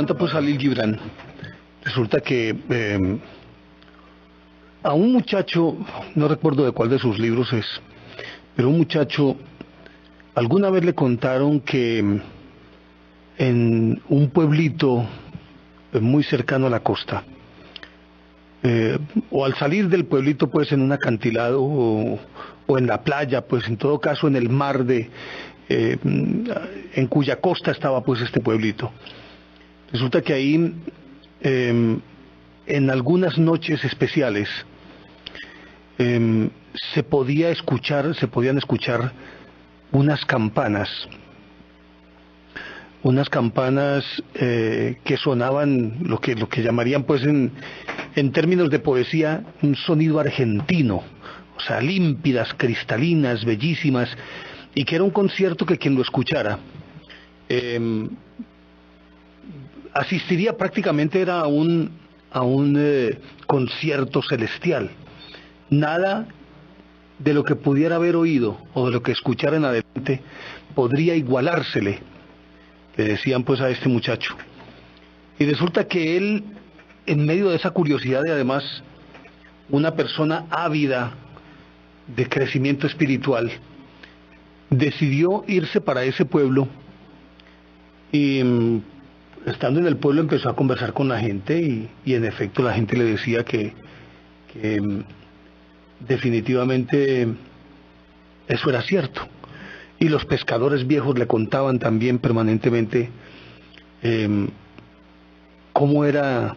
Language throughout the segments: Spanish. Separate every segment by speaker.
Speaker 1: cuenta pues Jalil Gibran, resulta que a un muchacho, no recuerdo de cuál de sus libros es, pero un muchacho, alguna vez le contaron que en un pueblito muy cercano a la costa, o al salir del pueblito pues en un acantilado o en la playa, pues en todo caso en el mar en cuya costa estaba pues este pueblito. Resulta que ahí en algunas noches especiales se podían escuchar unas campanas que sonaban lo que llamarían pues en términos de poesía un sonido argentino, o sea, límpidas, cristalinas, bellísimas, y que era un concierto que quien lo escuchara asistiría prácticamente era a un concierto celestial. Nada de lo que pudiera haber oído o de lo que escuchara en adelante podría igualársele, le decían pues a este muchacho. Y resulta que él, en medio de esa curiosidad y además una persona ávida de crecimiento espiritual, decidió irse para ese pueblo y estando en el pueblo empezó a conversar con la gente y en efecto la gente le decía que definitivamente eso era cierto. Y los pescadores viejos le contaban también permanentemente cómo era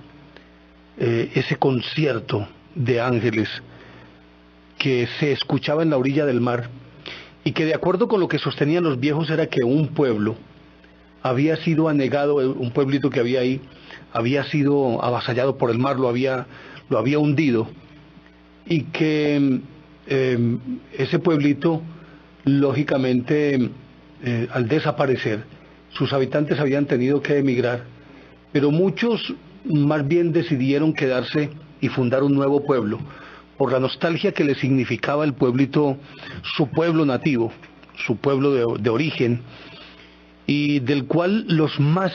Speaker 1: ese concierto de ángeles que se escuchaba en la orilla del mar y que de acuerdo con lo que sostenían los viejos era que un pueblo había sido anegado, un pueblito que había ahí había sido avasallado por el mar, lo había hundido, y que ese pueblito lógicamente al desaparecer sus habitantes habían tenido que emigrar, pero muchos más bien decidieron quedarse y fundar un nuevo pueblo por la nostalgia que le significaba el pueblito, su pueblo nativo, su pueblo de origen, y del cual los más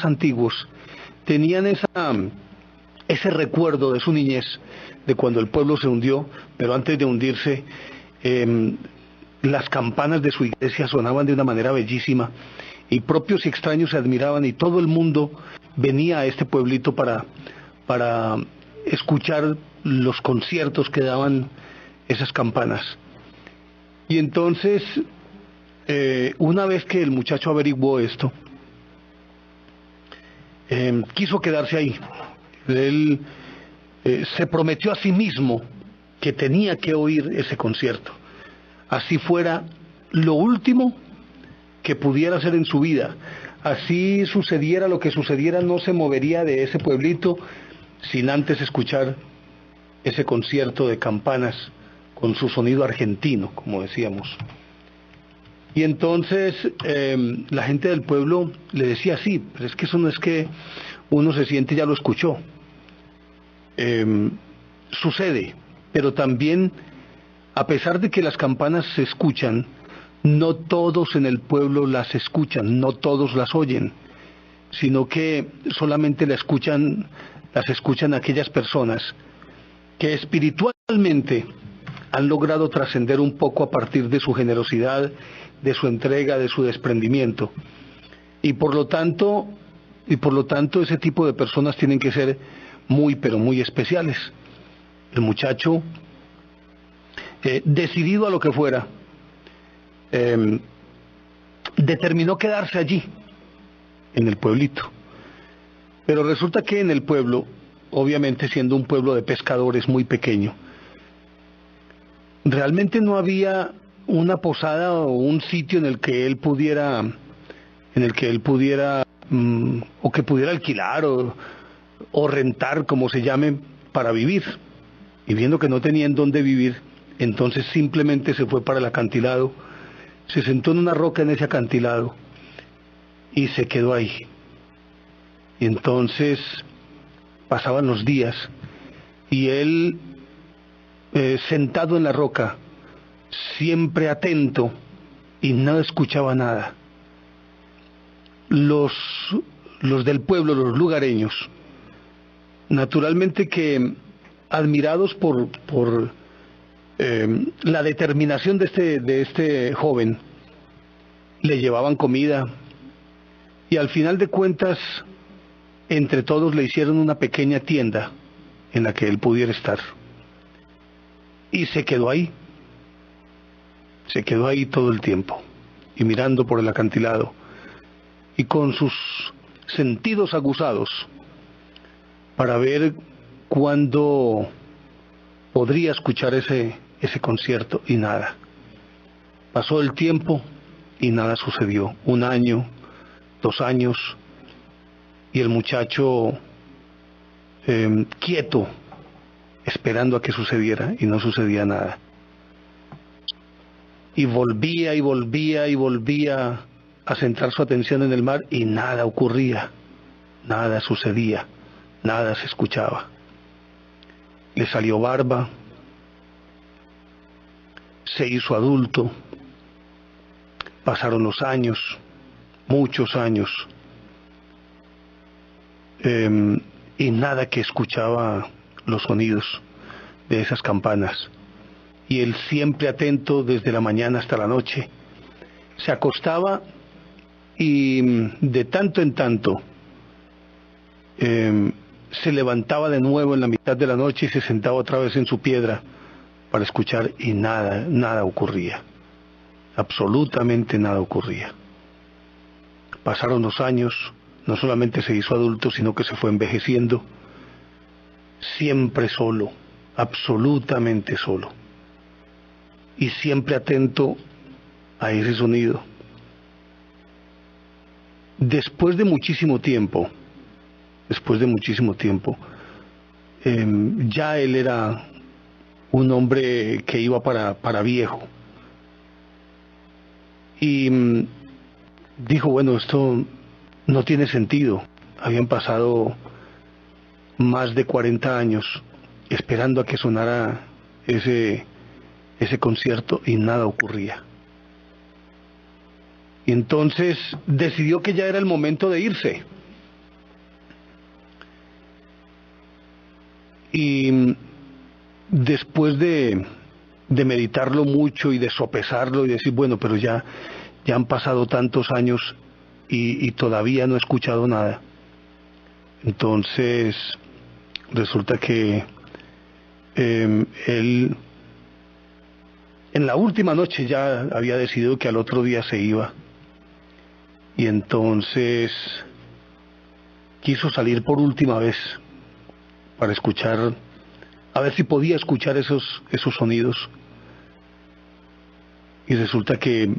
Speaker 1: antiguos tenían ese recuerdo de su niñez, de cuando el pueblo se hundió, pero antes de hundirse las campanas de su iglesia sonaban de una manera bellísima y propios y extraños se admiraban y todo el mundo venía a este pueblito para escuchar los conciertos que daban esas campanas. Y entonces una vez que el muchacho averiguó esto, quiso quedarse ahí. Él se prometió a sí mismo que tenía que oír ese concierto, así fuera lo último que pudiera hacer en su vida, así sucediera lo que sucediera, no se movería de ese pueblito sin antes escuchar ese concierto de campanas con su sonido argentino, como decíamos. Y entonces la gente del pueblo le decía, sí, pero es que eso no es que uno se siente y ya lo escuchó. Sucede, pero también, a pesar de que las campanas se escuchan, no todos en el pueblo las escuchan, no todos las oyen, sino que solamente las escuchan aquellas personas que espiritualmente han logrado trascender un poco a partir de su generosidad, de su entrega, de su desprendimiento. Y por lo tanto ese tipo de personas tienen que ser muy, pero muy especiales. El muchacho, decidido a lo que fuera, determinó quedarse allí, en el pueblito. Pero resulta que en el pueblo, obviamente siendo un pueblo de pescadores muy pequeño, realmente no había una posada o un sitio en el que él pudiera o que pudiera alquilar o rentar, como se llame, para vivir. Y viendo que no tenía en dónde vivir, entonces simplemente se fue para el acantilado, se sentó en una roca en ese acantilado y se quedó ahí. Y entonces pasaban los días y él sentado en la roca, siempre atento, y no escuchaba nada. Los los del pueblo, los lugareños, naturalmente que admirados por la determinación de este joven, le llevaban comida y al final de cuentas entre todos le hicieron una pequeña tienda en la que él pudiera estar. Y se quedó ahí todo el tiempo, y mirando por el acantilado, y con sus sentidos aguzados para ver cuándo podría escuchar ese concierto, y nada. Pasó el tiempo y nada sucedió. 1 año, 2 años, y el muchacho quieto, esperando a que sucediera, y no sucedía nada. Y volvía y volvía y volvía a centrar su atención en el mar, y nada ocurría, nada sucedía, nada se escuchaba. Le salió barba, se hizo adulto, pasaron los años, muchos años, y nada que escuchaba los sonidos de esas campanas. Y él, siempre atento desde la mañana hasta la noche, se acostaba y de tanto en tanto se levantaba de nuevo en la mitad de la noche y se sentaba otra vez en su piedra para escuchar, y nada, nada ocurría, absolutamente nada ocurría. Pasaron los años, no solamente se hizo adulto, sino que se fue envejeciendo, siempre solo, absolutamente solo, y siempre atento a ese sonido. Después de muchísimo tiempo, ya él era un hombre que iba para viejo, y dijo, bueno, esto no tiene sentido. Habían pasado más de 40 años esperando a que sonara ese concierto, y nada ocurría. Y entonces decidió que ya era el momento de irse. Y después de meditarlo mucho y de sopesarlo y decir, bueno, pero ya han pasado tantos años y todavía no he escuchado nada. Entonces resulta que él en la última noche ya había decidido que al otro día se iba, y entonces quiso salir por última vez para escuchar, a ver si podía escuchar esos sonidos, y resulta que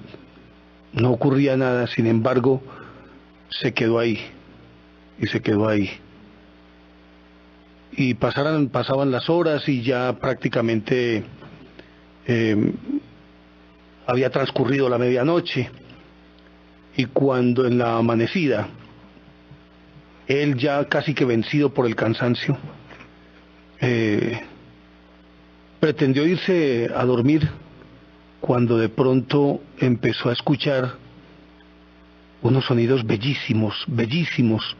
Speaker 1: no ocurría nada. Sin embargo, se quedó ahí, y pasaban las horas y ya prácticamente había transcurrido la medianoche, y cuando en la amanecida, él ya casi que vencido por el cansancio, pretendió irse a dormir, cuando de pronto empezó a escuchar unos sonidos bellísimos, bellísimos,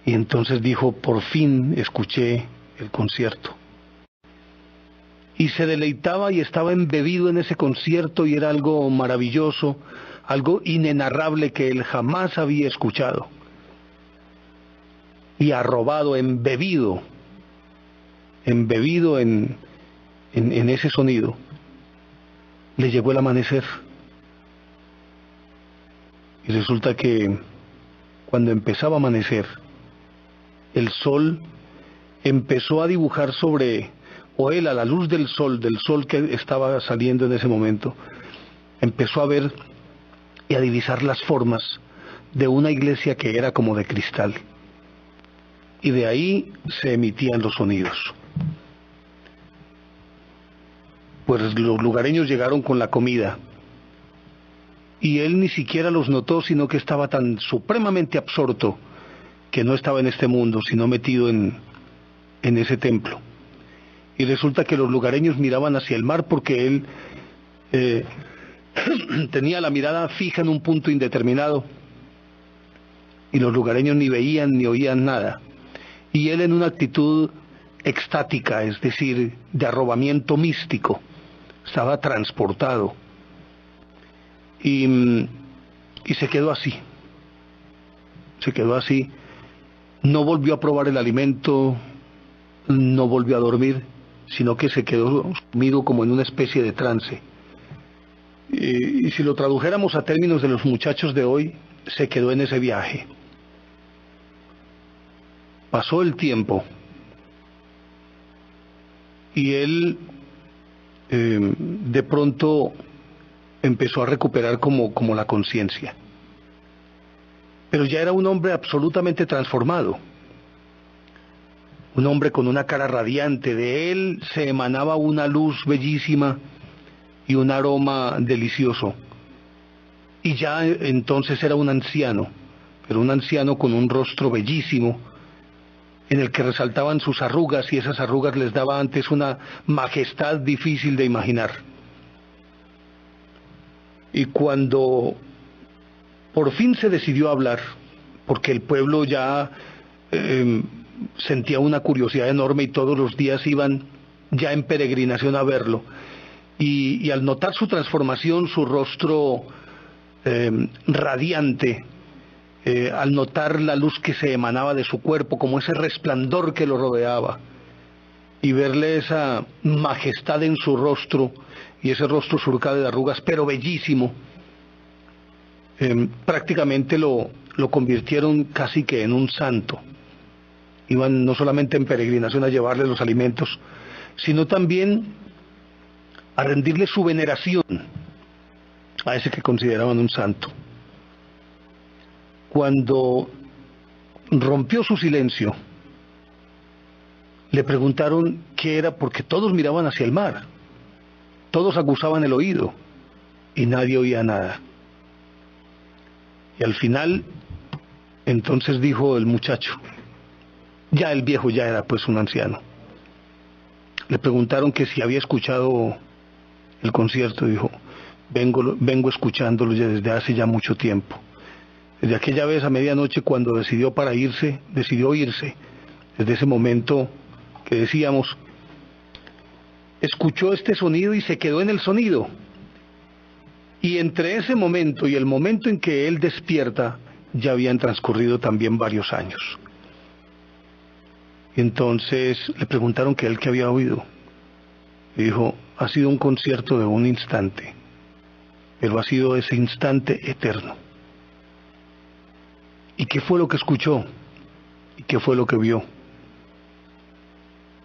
Speaker 1: y entonces dijo, por fin escuché el concierto. Y se deleitaba y estaba embebido en ese concierto, y era algo maravilloso, algo inenarrable que él jamás había escuchado. Y arrobado, embebido en ese sonido, le llegó el amanecer. Y resulta que cuando empezaba a amanecer, el sol empezó a dibujar sobre, o él a la luz del sol que estaba saliendo en ese momento, empezó a ver y a divisar las formas de una iglesia que era como de cristal, y de ahí se emitían los sonidos. Pues los lugareños llegaron con la comida, y él ni siquiera los notó, sino que estaba tan supremamente absorto que no estaba en este mundo, sino metido en ese templo. Y resulta que los lugareños miraban hacia el mar, porque él tenía la mirada fija en un punto indeterminado, y los lugareños ni veían ni oían nada. Y él en una actitud extática, es decir, de arrobamiento místico, estaba transportado. Y se quedó así. Se quedó así. No volvió a probar el alimento, no volvió a dormir, sino que se quedó sumido como en una especie de trance. Y si lo tradujéramos a términos de los muchachos de hoy, se quedó en ese viaje. Pasó el tiempo y él de pronto empezó a recuperar como la conciencia. Pero ya era un hombre absolutamente transformado. Un hombre con una cara radiante. De él se emanaba una luz bellísima y un aroma delicioso. Y ya entonces era un anciano, pero un anciano con un rostro bellísimo, en el que resaltaban sus arrugas, y esas arrugas les daba antes una majestad difícil de imaginar. Y cuando por fin se decidió a hablar, porque el pueblo ya sentía una curiosidad enorme y todos los días iban ya en peregrinación a verlo, y al notar su transformación, su rostro radiante, al notar la luz que se emanaba de su cuerpo, como ese resplandor que lo rodeaba, y verle esa majestad en su rostro, y ese rostro surcado de arrugas, pero bellísimo, prácticamente lo convirtieron casi que en un santo. Iban no solamente en peregrinación a llevarle los alimentos, sino también a rendirle su veneración a ese que consideraban un santo. Cuando rompió su silencio, le preguntaron qué era, porque todos miraban hacia el mar, todos aguzaban el oído y nadie oía nada. Y al final, entonces dijo el muchacho, ya el viejo ya era pues un anciano, le preguntaron que si había escuchado el concierto, dijo, vengo escuchándolo ya desde hace ya mucho tiempo. Desde aquella vez a medianoche cuando decidió irse, desde ese momento que decíamos, escuchó este sonido y se quedó en el sonido. Y entre ese momento y el momento en que él despierta, ya habían transcurrido también varios años. Entonces le preguntaron que él qué había oído. Y dijo, ha sido un concierto de un instante, pero ha sido ese instante eterno. ¿Y qué fue lo que escuchó? ¿Y qué fue lo que vio?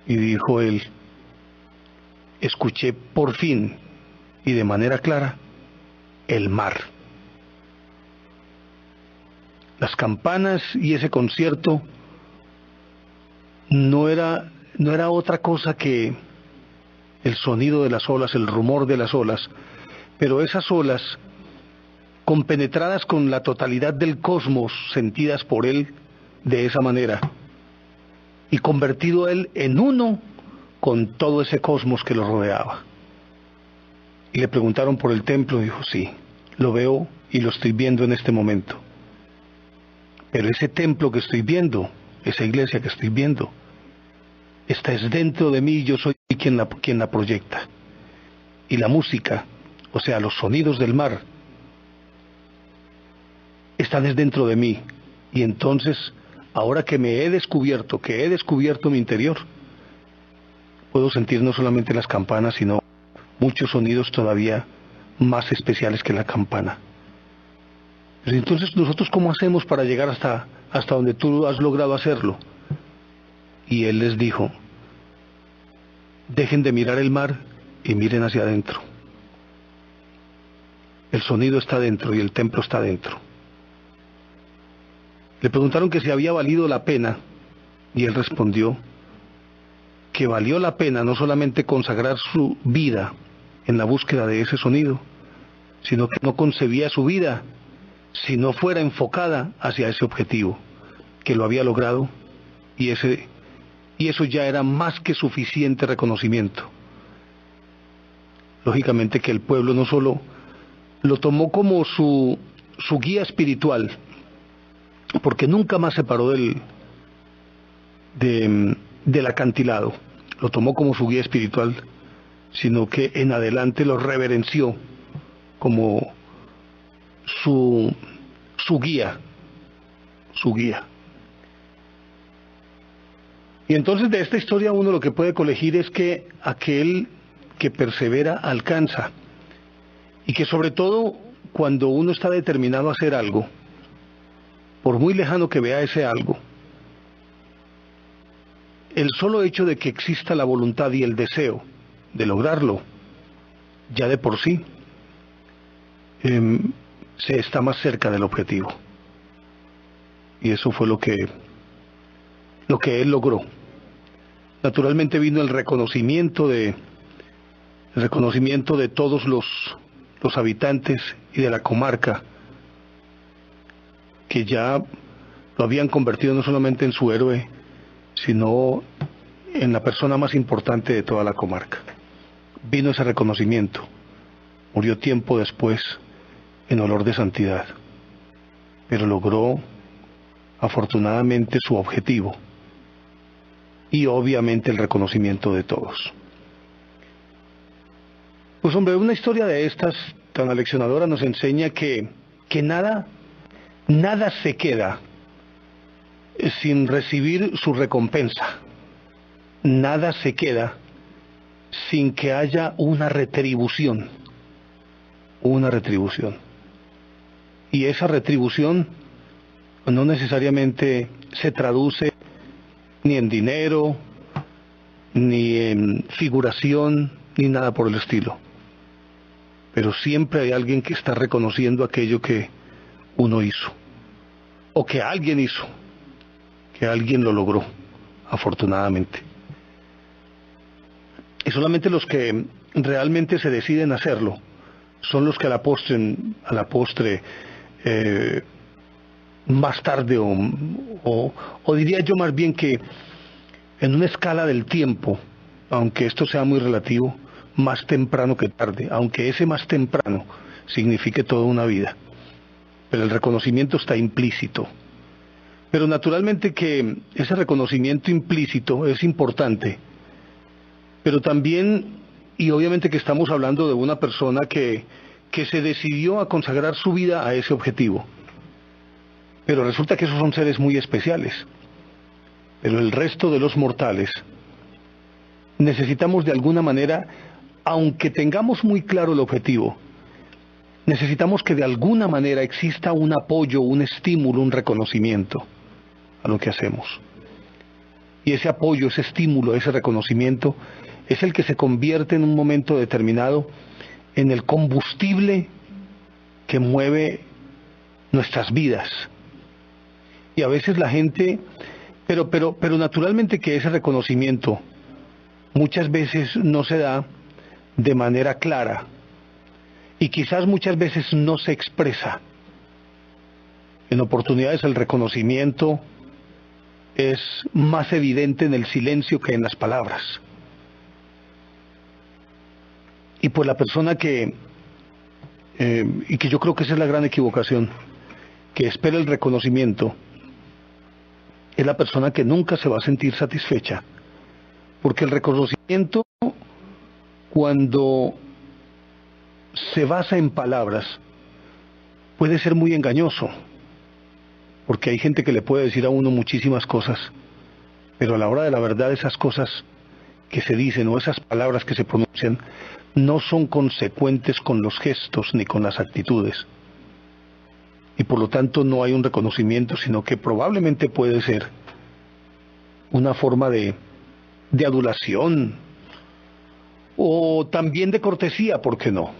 Speaker 1: Y dijo él, escuché por fin y de manera clara el mar. Las campanas y ese concierto no era otra cosa que el sonido de las olas, el rumor de las olas, pero esas olas, compenetradas con la totalidad del cosmos, sentidas por él de esa manera, y convertido él en uno con todo ese cosmos que lo rodeaba. Y le preguntaron por el templo, y dijo, sí, lo veo y lo estoy viendo en este momento. Pero ese templo que estoy viendo, esa iglesia que estoy viendo, esta es dentro de mí y yo soy quien la proyecta. Y la música, o sea, los sonidos del mar, están dentro de mí. Y entonces, ahora que he descubierto mi interior, puedo sentir no solamente las campanas, sino muchos sonidos todavía más especiales que la campana. Pero entonces, ¿nosotros cómo hacemos para llegar hasta donde tú has logrado hacerlo? Y él les dijo, dejen de mirar el mar y miren hacia adentro. El sonido está dentro y el templo está dentro. Le preguntaron que si había valido la pena, y él respondió que valió la pena no solamente consagrar su vida en la búsqueda de ese sonido, sino que no concebía su vida si no fuera enfocada hacia ese objetivo, que lo había logrado, y eso ya era más que suficiente reconocimiento. Lógicamente que el pueblo no solo lo tomó como su guía espiritual, porque nunca más se paró del acantilado, lo tomó como su guía espiritual, sino que en adelante lo reverenció como su, su guía, su guía. Y entonces de esta historia uno lo que puede colegir es que aquel que persevera alcanza, y que sobre todo cuando uno está determinado a hacer algo, por muy lejano que vea ese algo, el solo hecho de que exista la voluntad y el deseo de lograrlo, ya de por sí, se está más cerca del objetivo. Y eso fue lo que él logró. Naturalmente vino el reconocimiento de todos los habitantes y de la comarca, que ya lo habían convertido no solamente en su héroe, sino en la persona más importante de toda la comarca. Vino ese reconocimiento. Murió tiempo después en olor de santidad, pero logró afortunadamente su objetivo y obviamente el reconocimiento de todos. Pues hombre, una historia de estas tan aleccionadora nos enseña que nada se queda sin recibir su recompensa. Nada se queda sin que haya una retribución. Una retribución. Y esa retribución no necesariamente se traduce ni en dinero, ni en figuración, ni nada por el estilo. Pero siempre hay alguien que está reconociendo aquello que uno hizo, o que alguien hizo, que alguien lo logró, afortunadamente. Y solamente los que realmente se deciden hacerlo son los que a la postre, más tarde, o diría yo más bien que en una escala del tiempo, aunque esto sea muy relativo, más temprano que tarde, aunque ese más temprano signifique toda una vida. Pero el reconocimiento está implícito. Pero naturalmente que ese reconocimiento implícito es importante, pero también, y obviamente que estamos hablando de una persona que se decidió a consagrar su vida a ese objetivo. Pero resulta que esos son seres muy especiales. Pero el resto de los mortales necesitamos de alguna manera, aunque tengamos muy claro el objetivo, necesitamos que de alguna manera exista un apoyo, un estímulo, un reconocimiento a lo que hacemos. Y ese apoyo, ese estímulo, ese reconocimiento es el que se convierte en un momento determinado en el combustible que mueve nuestras vidas. Y a veces la gente, pero naturalmente que ese reconocimiento muchas veces no se da de manera clara y quizás muchas veces no se expresa. En oportunidades el reconocimiento es más evidente en el silencio que en las palabras. Y pues la persona y que yo creo que esa es la gran equivocación, que espera el reconocimiento, es la persona que nunca se va a sentir satisfecha. Porque el reconocimiento, cuando se basa en palabras, puede ser muy engañoso. Porque hay gente que le puede decir a uno muchísimas cosas, pero a la hora de la verdad esas cosas que se dicen o esas palabras que se pronuncian no son consecuentes con los gestos ni con las actitudes. Y por lo tanto no hay un reconocimiento, sino que probablemente puede ser una forma de adulación o también de cortesía, ¿por qué no?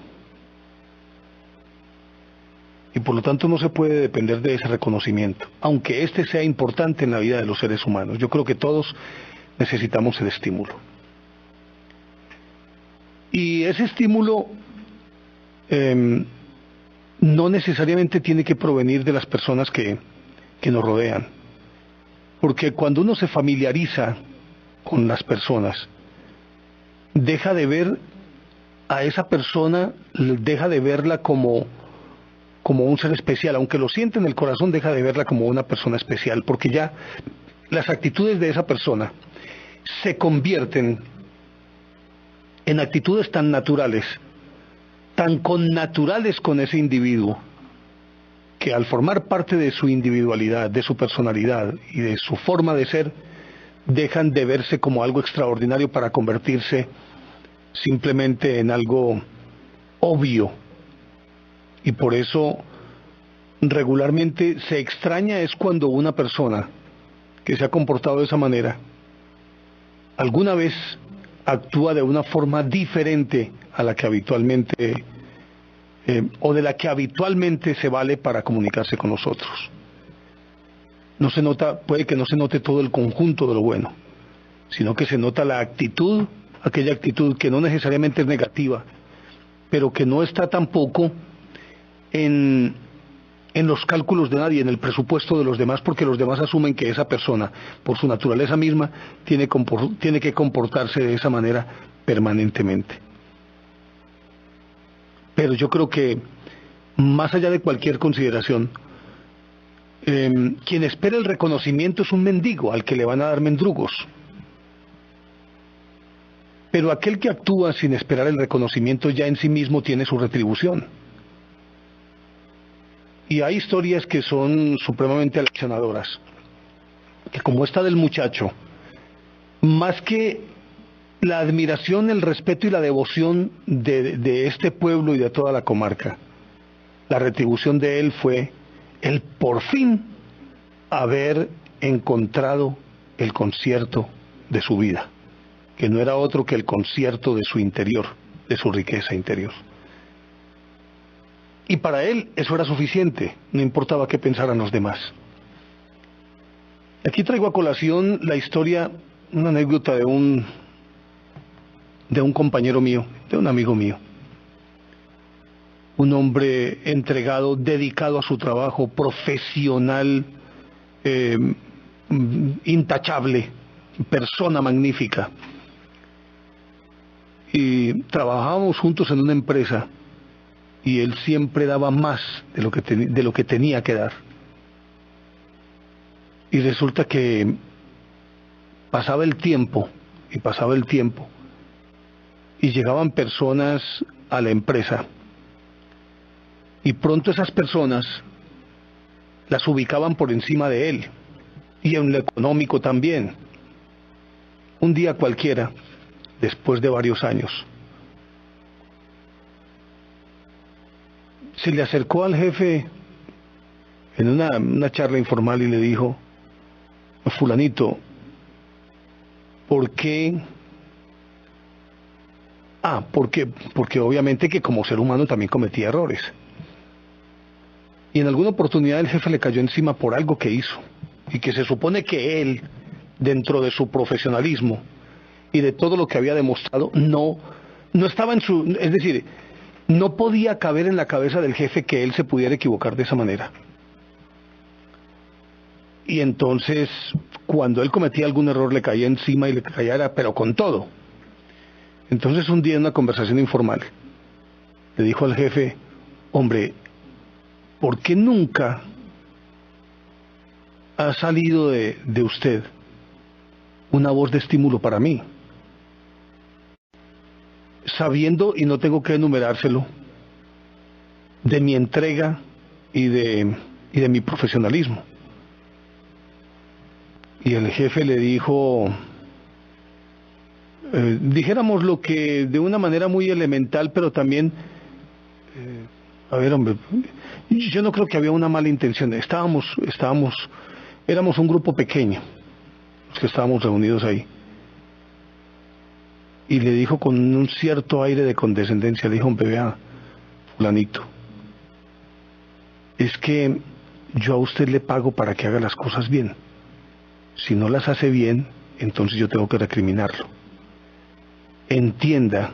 Speaker 1: Y por lo tanto no se puede depender de ese reconocimiento, aunque este sea importante en la vida de los seres humanos. Yo creo que todos necesitamos el estímulo. Y ese estímulo no necesariamente tiene que provenir de las personas que nos rodean. Porque cuando uno se familiariza con las personas, deja de ver a esa persona, deja de verla como como un ser especial, aunque lo siente en el corazón, deja de verla como una persona especial, porque ya las actitudes de esa persona se convierten en actitudes tan naturales, tan connaturales con ese individuo, que al formar parte de su individualidad, de su personalidad y de su forma de ser, dejan de verse como algo extraordinario para convertirse simplemente en algo obvio. Y por eso regularmente se extraña es cuando una persona que se ha comportado de esa manera alguna vez actúa de una forma diferente a la que habitualmente o de la que habitualmente se vale para comunicarse con nosotros. No se nota, puede que no se note todo el conjunto de lo bueno, sino que se nota la actitud, aquella actitud que no necesariamente es negativa, pero que no está tampoco en los cálculos de nadie, en el presupuesto de los demás, porque los demás asumen que esa persona, por su naturaleza misma, tiene que comportarse de esa manera permanentemente. Pero yo creo que, más allá de cualquier consideración, quien espera el reconocimiento es un mendigo al que le van a dar mendrugos. Pero aquel que actúa sin esperar el reconocimiento ya en sí mismo tiene su retribución. Y hay historias que son supremamente aleccionadoras, que como esta del muchacho, más que la admiración, el respeto y la devoción de este pueblo y de toda la comarca, la retribución de él fue el por fin haber encontrado el concierto de su vida, que no era otro que el concierto de su interior, de su riqueza interior. Y para él eso era suficiente, no importaba qué pensaran los demás. Aquí traigo a colación la historia, una anécdota de un compañero mío, de un amigo mío. Un hombre entregado, dedicado a su trabajo, profesional, intachable, persona magnífica. Y trabajábamos juntos en una empresa y él siempre daba más de lo que tenía que dar. Y resulta que pasaba el tiempo y llegaban personas a la empresa. Y pronto esas personas las ubicaban por encima de él, y en lo económico también. Un día cualquiera, después de varios años, se le acercó al jefe en una charla informal y le dijo: fulanito, ¿por qué? Porque obviamente que como ser humano también cometía errores. Y en alguna oportunidad el jefe le cayó encima por algo que hizo, y que se supone que él, dentro de su profesionalismo y de todo lo que había demostrado, no estaba es decir, no podía caber en la cabeza del jefe que él se pudiera equivocar de esa manera. Y entonces, cuando él cometía algún error, le caía encima y le caía, pero con todo. Entonces un día en una conversación informal, le dijo al jefe: hombre, ¿por qué nunca ha salido de usted una voz de estímulo para mí? Sabiendo, y no tengo que enumerárselo, de mi entrega y de mi profesionalismo. Y el jefe le dijo, dijéramos lo que de una manera muy elemental, pero también, a ver, hombre, yo no creo que había una mala intención. Éramos un grupo pequeño, los que estábamos reunidos ahí. Y le dijo con un cierto aire de condescendencia, le dijo: hombre, vea, fulanito, es que yo a usted le pago para que haga las cosas bien. Si no las hace bien, entonces yo tengo que recriminarlo. Entienda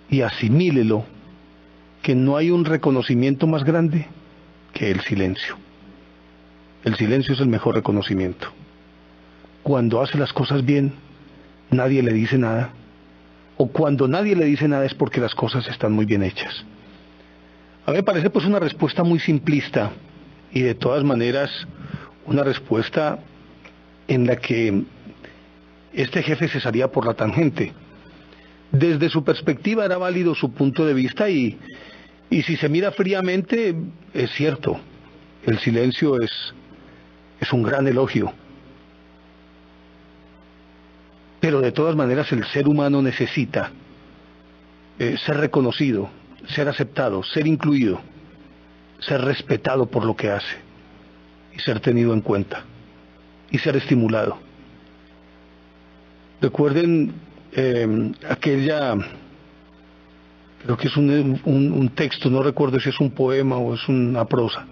Speaker 1: y asimílelo que no hay un reconocimiento más grande que el silencio. El silencio es el mejor reconocimiento. Cuando hace las cosas bien, nadie le dice nada, o cuando nadie le dice nada es porque las cosas están muy bien hechas. A mí me parece pues una respuesta muy simplista y de todas maneras una respuesta en la que este jefe se salía por la tangente. Desde su perspectiva era válido su punto de vista y si se mira fríamente es cierto, el silencio es un gran elogio. Pero de todas maneras el ser humano necesita ser reconocido, ser aceptado, ser incluido, ser respetado por lo que hace y ser tenido en cuenta y ser estimulado. Recuerden aquella, creo que es un texto, no recuerdo si es un poema o es una prosa,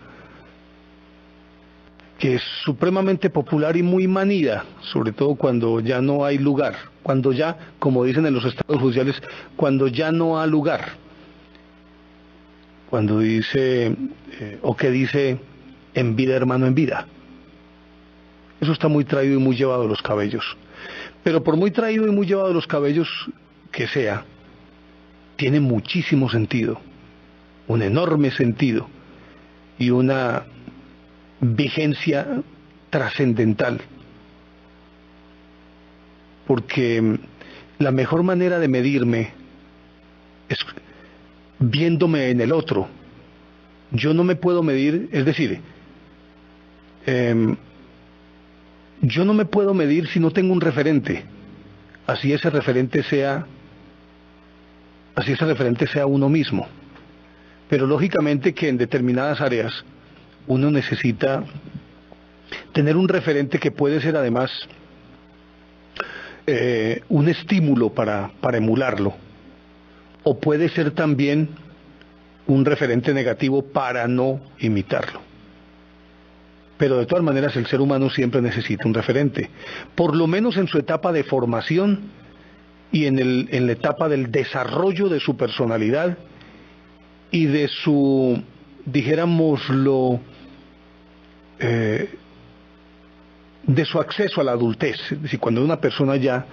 Speaker 1: que es supremamente popular y muy manida, sobre todo cuando ya no hay lugar, cuando ya, como dicen en los estados judiciales, cuando ya no hay lugar, cuando dice, o que dice, en vida hermano, en vida. Eso está muy traído y muy llevado de los cabellos. Pero por muy traído y muy llevado de los cabellos que sea, tiene muchísimo sentido, un enorme sentido y una vigencia trascendental, porque la mejor manera de medirme es viéndome en el otro. Yo no me puedo medir, es decir, yo no me puedo medir si no tengo un referente, así ese referente sea uno mismo. Pero lógicamente que en determinadas áreas uno necesita tener un referente que puede ser además un estímulo para emularlo, o puede ser también un referente negativo para no imitarlo. Pero de todas maneras el ser humano siempre necesita un referente, por lo menos en su etapa de formación y en la etapa del desarrollo de su personalidad y de su, dijéramoslo, de su acceso a la adultez. Es decir, cuando una persona ya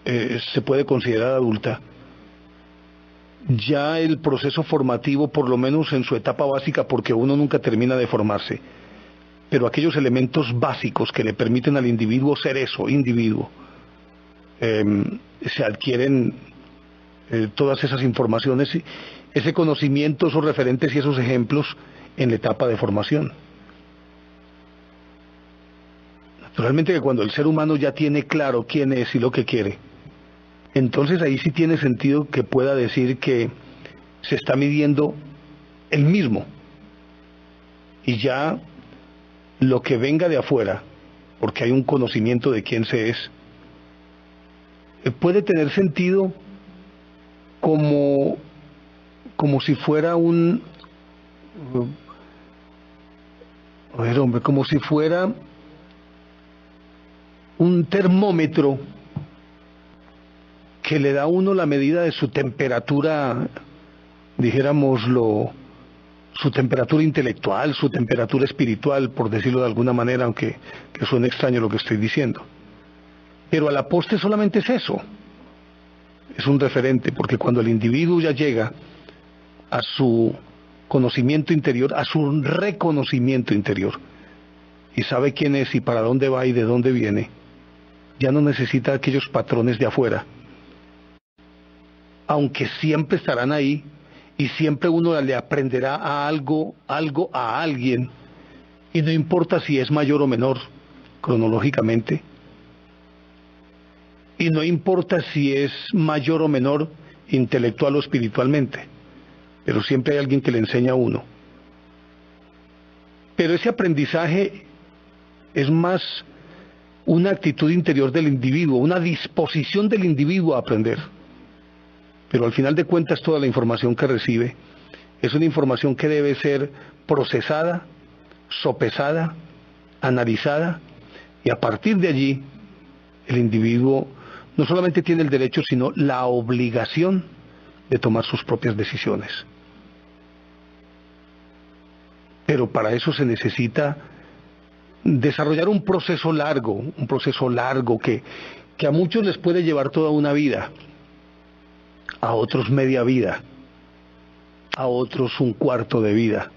Speaker 1: se puede considerar adulta, ya el proceso formativo, por lo menos en su etapa básica, porque uno nunca termina de formarse, pero aquellos elementos básicos que le permiten al individuo ser eso, individuo, se adquieren todas esas informaciones, ese conocimiento, esos referentes y esos ejemplos en la etapa de formación. Naturalmente que cuando el ser humano ya tiene claro quién es y lo que quiere, entonces ahí sí tiene sentido que pueda decir que se está midiendo él mismo y ya lo que venga de afuera, porque hay un conocimiento de quién se es, puede tener sentido como si fuera como si fuera un termómetro que le da a uno la medida de su temperatura, dijéramoslo, su temperatura intelectual, su temperatura espiritual, por decirlo de alguna manera, aunque que suene extraño lo que estoy diciendo. Pero a la postre solamente es eso, es un referente, porque cuando el individuo ya llega a su conocimiento interior, a su reconocimiento interior, y sabe quién es y para dónde va y de dónde viene, ya no necesita aquellos patrones de afuera, aunque siempre estarán ahí y siempre uno le aprenderá a algo a alguien, y no importa si es mayor o menor cronológicamente, y no importa si es mayor o menor intelectual o espiritualmente, pero siempre hay alguien que le enseña a uno. Pero ese aprendizaje es más una actitud interior del individuo, una disposición del individuo a aprender. Pero al final de cuentas toda la información que recibe es una información que debe ser procesada, sopesada, analizada, y a partir de allí el individuo no solamente tiene el derecho, sino la obligación de tomar sus propias decisiones. Pero para eso se necesita desarrollar un proceso largo que a muchos les puede llevar toda una vida, a otros media vida, a otros un cuarto de vida,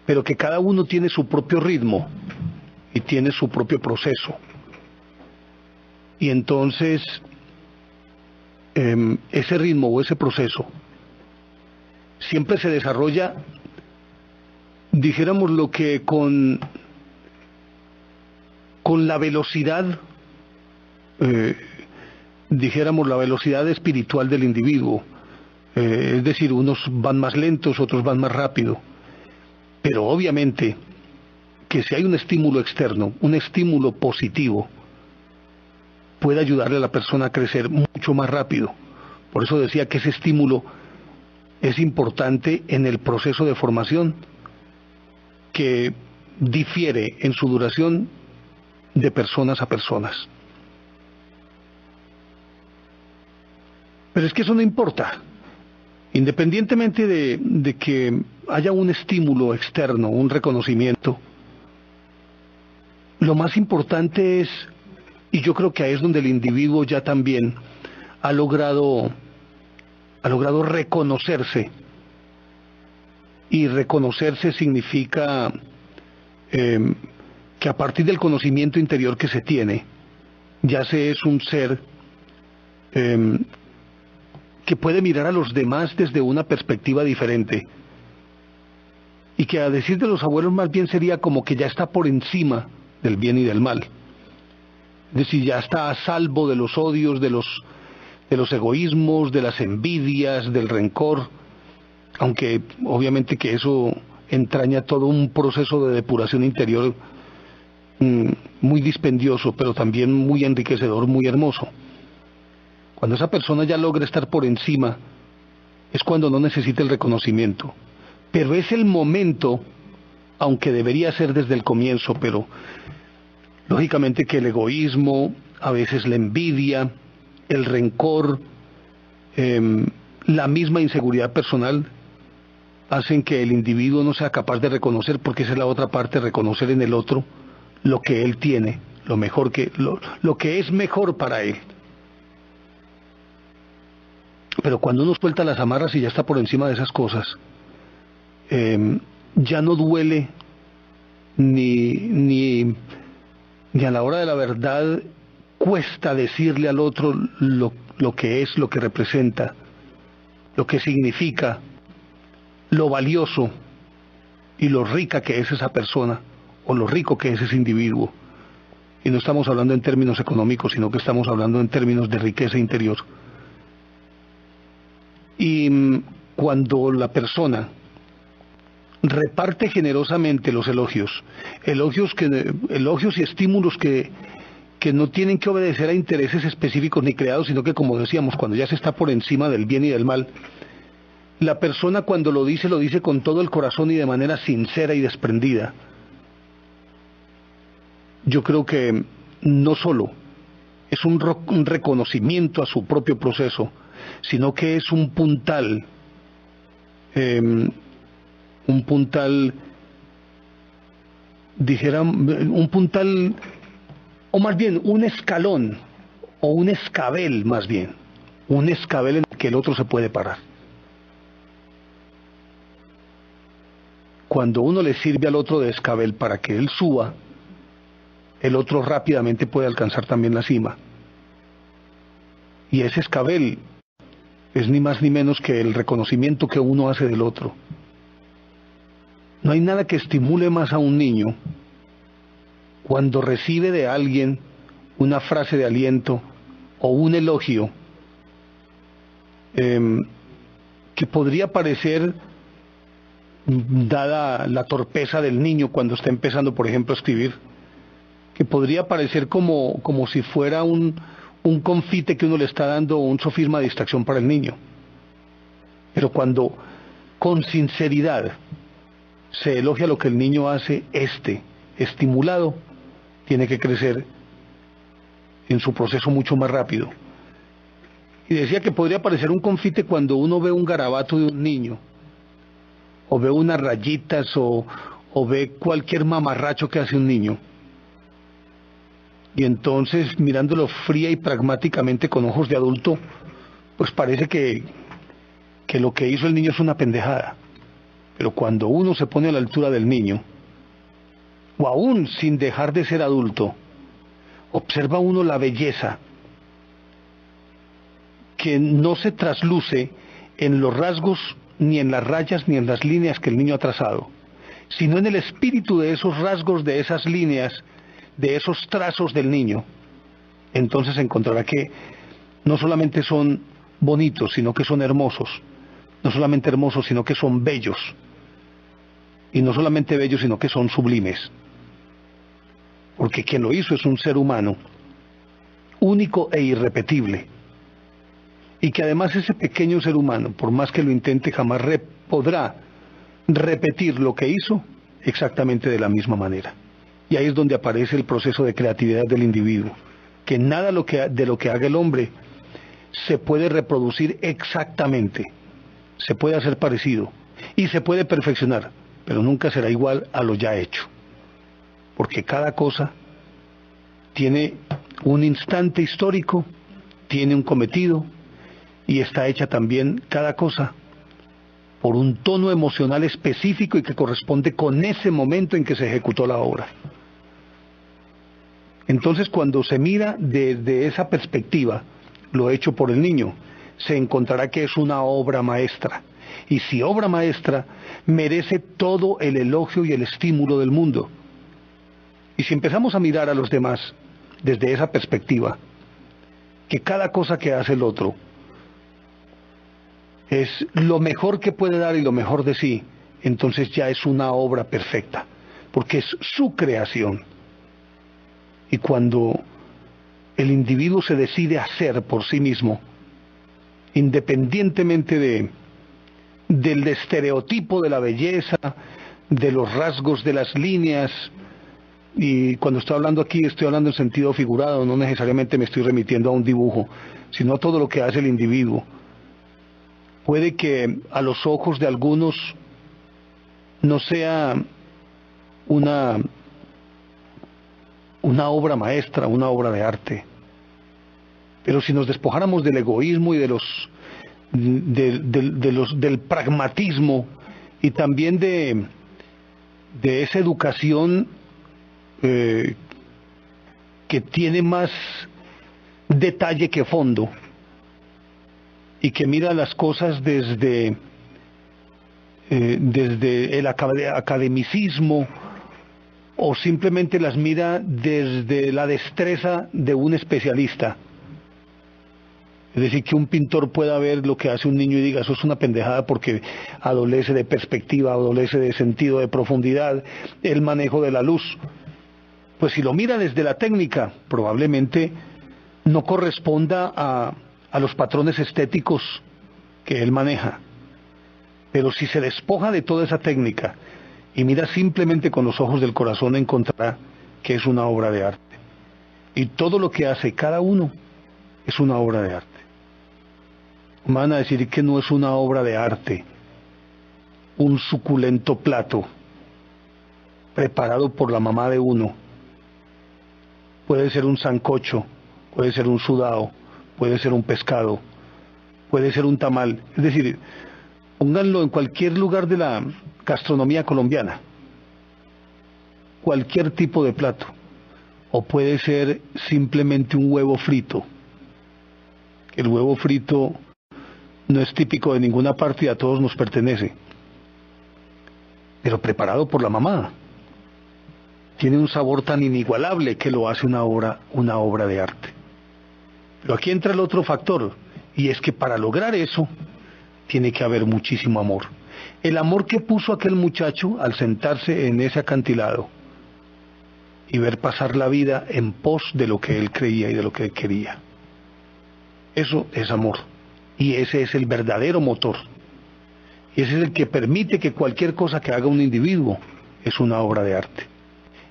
Speaker 1: pero que cada uno tiene su propio ritmo y tiene su propio proceso. Y entonces, ese ritmo o ese proceso siempre se desarrolla, dijéramos lo que con la velocidad, dijéramos la velocidad espiritual del individuo. Es decir, unos van más lentos, otros van más rápido. Pero obviamente que si hay un estímulo externo, un estímulo positivo, puede ayudarle a la persona a crecer mucho más rápido. Por eso decía que ese estímulo es importante en el proceso de formación, que difiere en su duración de personas a personas. Pero es que eso no importa. Independientemente de que haya un estímulo externo, un reconocimiento, lo más importante es, y yo creo que ahí es donde el individuo ya también ha logrado reconocerse, y reconocerse significa que a partir del conocimiento interior que se tiene, ya se es un ser que puede mirar a los demás desde una perspectiva diferente, y que a decir de los abuelos más bien sería como que ya está por encima del bien y del mal. Es decir, ya está a salvo de los odios, de los egoísmos, de las envidias, del rencor, aunque obviamente que eso entraña todo un proceso de depuración interior muy dispendioso, pero también muy enriquecedor, muy hermoso. Cuando esa persona ya logra estar por encima, es cuando no necesita el reconocimiento. Pero es el momento, aunque debería ser desde el comienzo, pero lógicamente que el egoísmo, a veces la envidia, el rencor, la misma inseguridad personal, hacen que el individuo no sea capaz de reconocer, porque esa es la otra parte, reconocer en el otro lo que él tiene, lo mejor lo que es mejor para él. Pero cuando uno suelta las amarras y ya está por encima de esas cosas, ya no duele ni a la hora de la verdad cuesta decirle al otro lo que es, lo que representa, lo que significa, lo valioso y lo rica que es esa persona o lo rico que es ese individuo. Y no estamos hablando en términos económicos, sino que estamos hablando en términos de riqueza interior. Y cuando la persona reparte generosamente los elogios y estímulos que no tienen que obedecer a intereses específicos ni creados, sino que, como decíamos, cuando ya se está por encima del bien y del mal, la persona cuando lo dice con todo el corazón y de manera sincera y desprendida. Yo creo que no solo es un reconocimiento a su propio proceso, sino que es un puntal, o más bien un escalón, o un escabel más bien, un escabel en el que el otro se puede parar. Cuando uno le sirve al otro de escabel para que él suba, el otro rápidamente puede alcanzar también la cima. Y ese escabel es ni más ni menos que el reconocimiento que uno hace del otro. No hay nada que estimule más a un niño cuando recibe de alguien una frase de aliento o un elogio que podría parecer, dada la torpeza del niño cuando está empezando, por ejemplo, a escribir, que podría parecer como si fuera un confite que uno le está dando, un sofisma de distracción para el niño. Pero cuando con sinceridad se elogia lo que el niño hace, estimulado, tiene que crecer en su proceso mucho más rápido. Y decía que podría parecer un confite cuando uno ve un garabato de un niño, o ve unas rayitas, o ve cualquier mamarracho que hace un niño. Y entonces, mirándolo fría y pragmáticamente con ojos de adulto, pues parece que que lo que hizo el niño es una pendejada. Pero cuando uno se pone a la altura del niño, o aún sin dejar de ser adulto, observa uno la belleza que no se trasluce en los rasgos, ni en las rayas, ni en las líneas que el niño ha trazado, sino en el espíritu de esos rasgos, de esas líneas, de esos trazos del niño. Entonces encontrará que no solamente son bonitos, sino que son hermosos. No solamente hermosos, sino que son bellos. Y no solamente bellos, sino que son sublimes. Porque quien lo hizo es un ser humano, único e irrepetible. Y que además ese pequeño ser humano, por más que lo intente, jamás podrá repetir lo que hizo exactamente de la misma manera. Y ahí es donde aparece el proceso de creatividad del individuo, que nada de lo que haga el hombre se puede reproducir exactamente, se puede hacer parecido y se puede perfeccionar, pero nunca será igual a lo ya hecho, porque cada cosa tiene un instante histórico, tiene un cometido, y está hecha también cada cosa por un tono emocional específico y que corresponde con ese momento en que se ejecutó la obra. Entonces, cuando se mira desde esa perspectiva lo hecho por el niño, se encontrará que es una obra maestra. Y si obra maestra, merece todo el elogio y el estímulo del mundo. Y si empezamos a mirar a los demás desde esa perspectiva, que cada cosa que hace el otro es lo mejor que puede dar y lo mejor de sí, entonces ya es una obra perfecta, porque es su creación. Y cuando el individuo se decide a hacer por sí mismo, independientemente del estereotipo de la belleza, de los rasgos de las líneas, y cuando estoy hablando aquí estoy hablando en sentido figurado, no necesariamente me estoy remitiendo a un dibujo, sino a todo lo que hace el individuo. Puede que a los ojos de algunos no sea una obra maestra, una obra de arte. Pero si nos despojáramos del egoísmo y del pragmatismo y también de esa educación que tiene más detalle que fondo, y que mira las cosas desde el academicismo, o simplemente las mira desde la destreza de un especialista. Es decir, que un pintor pueda ver lo que hace un niño y diga, eso es una pendejada porque adolece de perspectiva, adolece de sentido, de profundidad, el manejo de la luz. Pues si lo mira desde la técnica, probablemente no corresponda a los patrones estéticos que él maneja. Pero si se despoja de toda esa técnica y mira simplemente con los ojos del corazón, encontrará que es una obra de arte. Y todo lo que hace cada uno es una obra de arte. Me van a decir que no es una obra de arte un suculento plato preparado por la mamá de uno. Puede ser un sancocho, puede ser un sudado, puede ser un pescado, puede ser un tamal. Es decir, pónganlo en cualquier lugar de la gastronomía colombiana, cualquier tipo de plato. O puede ser simplemente un huevo frito. El huevo frito no es típico de ninguna parte y a todos nos pertenece, pero preparado por la mamá. Tiene un sabor tan inigualable que lo hace una obra de arte. Pero aquí entra el otro factor, y es que para lograr eso tiene que haber muchísimo amor. El amor que puso aquel muchacho al sentarse en ese acantilado y ver pasar la vida en pos de lo que él creía y de lo que él quería. Eso es amor, y ese es el verdadero motor. Y ese es el que permite que cualquier cosa que haga un individuo es una obra de arte.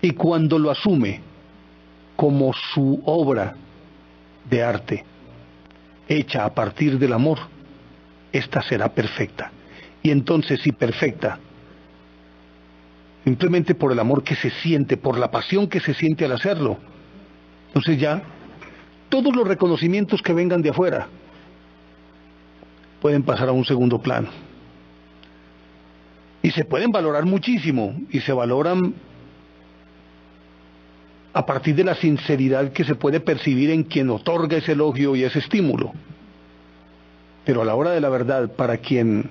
Speaker 1: Y cuando lo asume como su obra de arte, hecha a partir del amor, esta será perfecta. Y entonces, si perfecta, simplemente por el amor que se siente, por la pasión que se siente al hacerlo, entonces ya todos los reconocimientos que vengan de afuera pueden pasar a un segundo plano. Y se pueden valorar muchísimo, y se valoran a partir de la sinceridad que se puede percibir en quien otorga ese elogio y ese estímulo. Pero a la hora de la verdad, para quien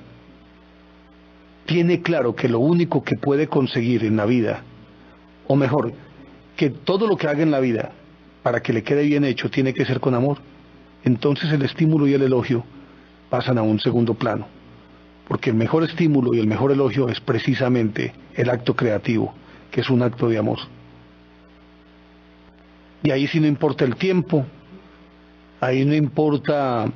Speaker 1: tiene claro que lo único que puede conseguir en la vida, o mejor, que todo lo que haga en la vida, para que le quede bien hecho, tiene que ser con amor, entonces el estímulo y el elogio pasan a un segundo plano. Porque el mejor estímulo y el mejor elogio es precisamente el acto creativo, que es un acto de amor. Y ahí sí no importa el tiempo, ahí no importa,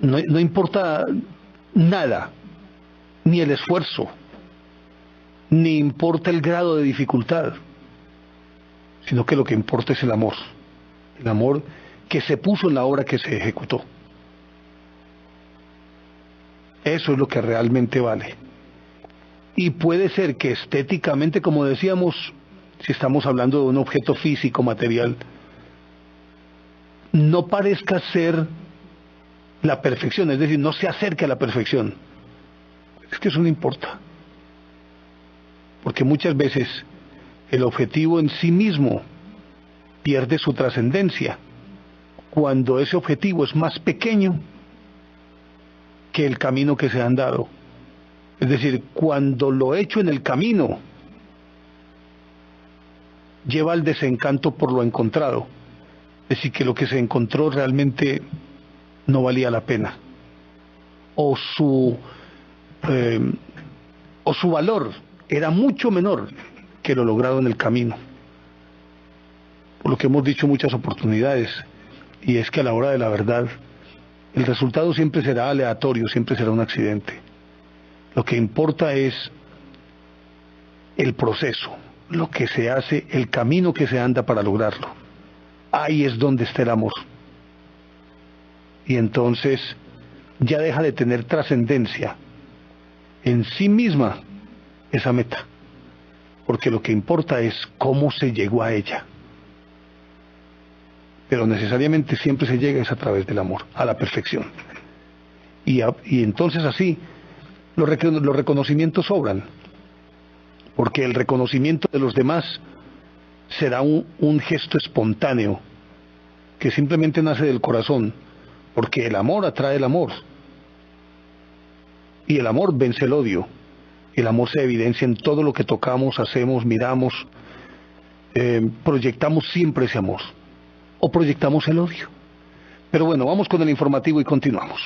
Speaker 1: no importa nada, ni el esfuerzo, ni importa el grado de dificultad, sino que lo que importa es el amor que se puso en la obra que se ejecutó. Eso es lo que realmente vale. Y puede ser que estéticamente, como decíamos, si estamos hablando de un objeto físico, material, no parezca ser la perfección, es decir, no se acerque a la perfección. Es que eso no importa. Porque muchas veces el objetivo en sí mismo pierde su trascendencia cuando ese objetivo es más pequeño que el camino que se han dado. Es decir, cuando lo hecho en el camino lleva al desencanto por lo encontrado. Es decir, que lo que se encontró realmente no valía la pena. O su valor era mucho menor que lo logrado en el camino. Por lo que hemos dicho muchas oportunidades, y es que a la hora de la verdad, el resultado siempre será aleatorio, siempre será un accidente. Lo que importa es el proceso, lo que se hace, el camino que se anda para lograrlo. Ahí es donde está el amor. Y entonces ya deja de tener trascendencia en sí misma esa meta, porque lo que importa es cómo se llegó a ella. Pero necesariamente siempre se llega es a través del amor, a la perfección. Y entonces así los reconocimientos sobran, porque el reconocimiento de los demás será un gesto espontáneo, que simplemente nace del corazón, porque el amor atrae el amor, y el amor vence el odio. El amor se evidencia en todo lo que tocamos, hacemos, miramos, proyectamos siempre ese amor, o proyectamos el odio. Pero bueno, vamos con el informativo y continuamos.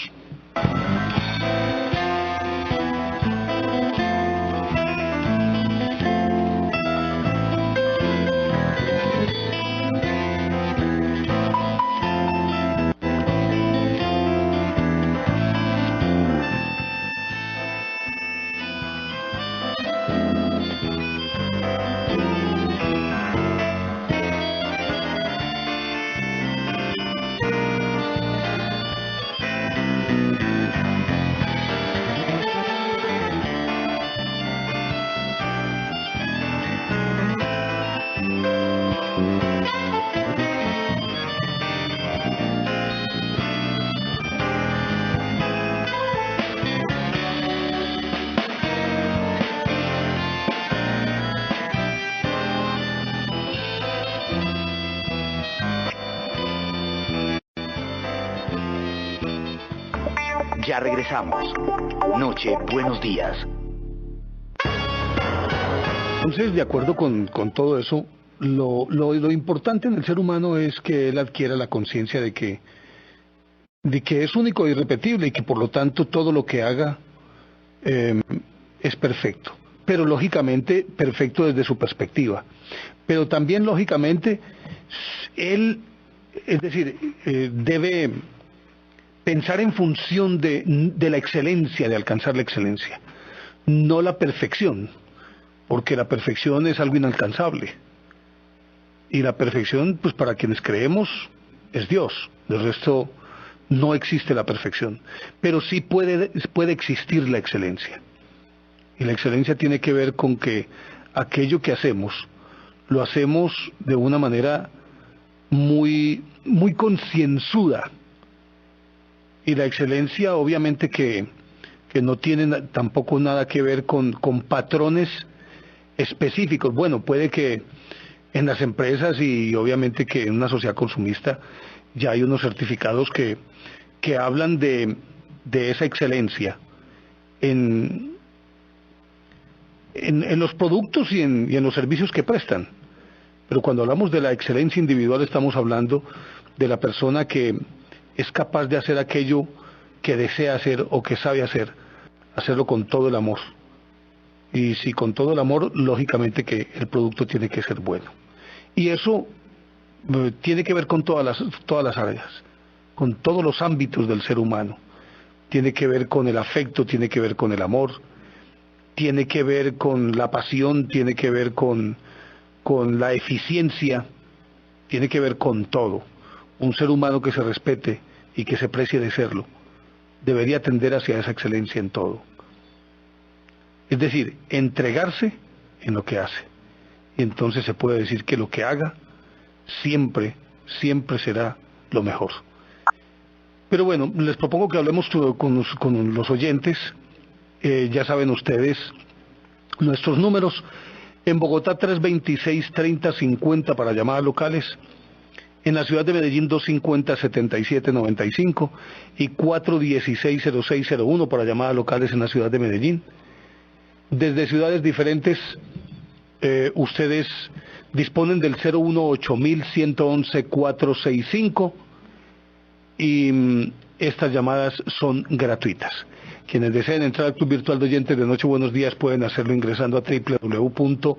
Speaker 2: Ya regresamos. Noche, buenos días.
Speaker 1: Entonces, de acuerdo con todo eso, lo importante en el ser humano es que él adquiera la conciencia de que es único e irrepetible, y que por lo tanto todo lo que haga es perfecto. Pero lógicamente perfecto desde su perspectiva. Pero también lógicamente él, es decir, debe pensar en función de la excelencia, de alcanzar la excelencia, no la perfección, porque la perfección es algo inalcanzable. Y la perfección, pues para quienes creemos, es Dios. Del resto no existe la perfección. Pero sí puede existir la excelencia. Y la excelencia tiene que ver con que aquello que hacemos, lo hacemos de una manera muy, muy concienzuda, Y la excelencia obviamente que no tiene tampoco nada que ver con patrones específicos. Bueno, puede que en las empresas y obviamente que en una sociedad consumista ya hay unos certificados que hablan de esa excelencia en los productos y en los servicios que prestan. Pero cuando hablamos de la excelencia individual estamos hablando de la persona que es capaz de hacer aquello que desea hacer o que sabe hacer, hacerlo con todo el amor. Y si con todo el amor, lógicamente que el producto tiene que ser bueno. Y eso tiene que ver con todas las áreas, con todos los ámbitos del ser humano. Tiene que ver con el afecto, tiene que ver con el amor, tiene que ver con la pasión, tiene que ver con la eficiencia, tiene que ver con todo. Un ser humano que se respete y que se precie de serlo, debería tender hacia esa excelencia en todo. Es decir, entregarse en lo que hace. Y entonces se puede decir que lo que haga siempre, siempre será lo mejor. Pero bueno, les propongo que hablemos con los oyentes. Ya saben ustedes nuestros números. En Bogotá 326-3050 para llamadas locales. En la ciudad de Medellín 250-7795 y 416-0601 para llamadas locales en la ciudad de Medellín. Desde ciudades diferentes, ustedes disponen del 018-111-465 y estas llamadas son gratuitas. Quienes deseen entrar al Club Virtual de Oyentes de Noche Buenos Días pueden hacerlo ingresando a www.onvd.net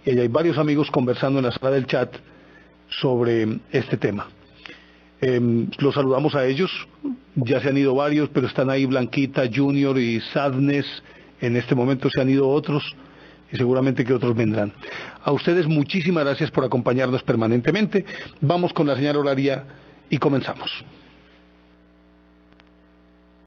Speaker 1: y allí hay varios amigos conversando en la sala del chat sobre este tema. Los saludamos a ellos, ya se han ido varios, pero están ahí Blanquita, Junior y Sadness. En este momento se han ido otros y seguramente que otros vendrán. A ustedes muchísimas gracias por acompañarnos permanentemente. Vamos con la señal horaria y comenzamos.